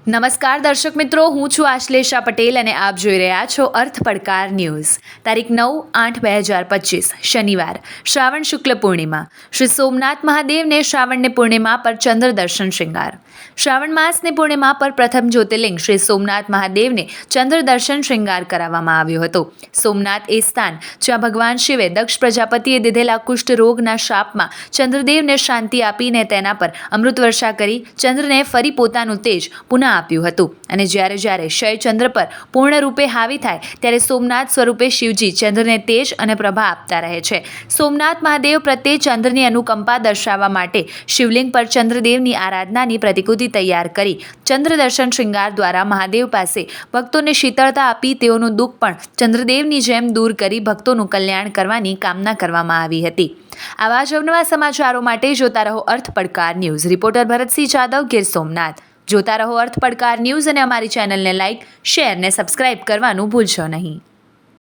નમસ્કાર દર્શક મિત્રો, હું છું આશ્લેષા પટેલ અને આપ જોઈ રહ્યા છો અર્થ પડકાર ન્યૂઝ. તારીખ 9/8/2025 શનિવાર, શ્રાવણ શુક્લ પૂર્ણિમા. શ્રી સોમનાથ મહાદેવને શ્રાવણની પૂર્ણિમા પર ચંદ્ર દર્શન શ્રૃંગાર. શ્રાવણ માસની પૂર્ણિમા પર પ્રથમ જ્યોતિર્લિંગ શ્રી સોમનાથ મહાદેવને ચંદ્ર દર્શન શ્રૃંગાર કરાવવામાં આવ્યો હતો. સોમનાથ એ સ્થાન જ્યાં ભગવાન શિવે દક્ષ પ્રજાપતિએ દીધેલા કુષ્ઠ રોગના શાપમાં ચંદ્રદેવને શાંતિ આપીને તેના પર અમૃત વર્ષા કરી ચંદ્રને ફરી પોતાનું તેજ પુનઃ આપ્યું હતું. અને જ્યારે ક્ષય ચંદ્ર પર પૂર્ણ રૂપે હાવી થાય ત્યારે સોમનાથ સ્વરૂપે શિવજી ચંદ્રને તેજ અને પ્રભા આપતા રહે છે. સોમનાથ મહાદેવ પ્રત્યે ચંદ્રની અનુકંપા દર્શાવવા માટે શિવલિંગ પર ચંદ્રદેવની આરાધનાની પ્રતિકૃતિ તૈયાર કરી ચંદ્ર દર્શન શ્રૃંગાર દ્વારા મહાદેવ પાસે ભક્તોને શીતળતા આપી તેઓનું દુઃખ પણ ચંદ્રદેવની જેમ દૂર કરી ભક્તોનું કલ્યાણ કરવાની કામના કરવામાં આવી હતી. આવા જ અવનવા સમાચારો માટે જોતા રહો અર્થ પડકાર ન્યૂઝ. રિપોર્ટર ભરતસિંહ જાદવ, ગીર સોમનાથ. જોતા રહો અર્થ પડકાર ન્યૂઝ અને અમારી ચેનલને લાઇક, શેર ને સબસ્ક્રાઇબ કરવાનું ભૂલશો નહીં.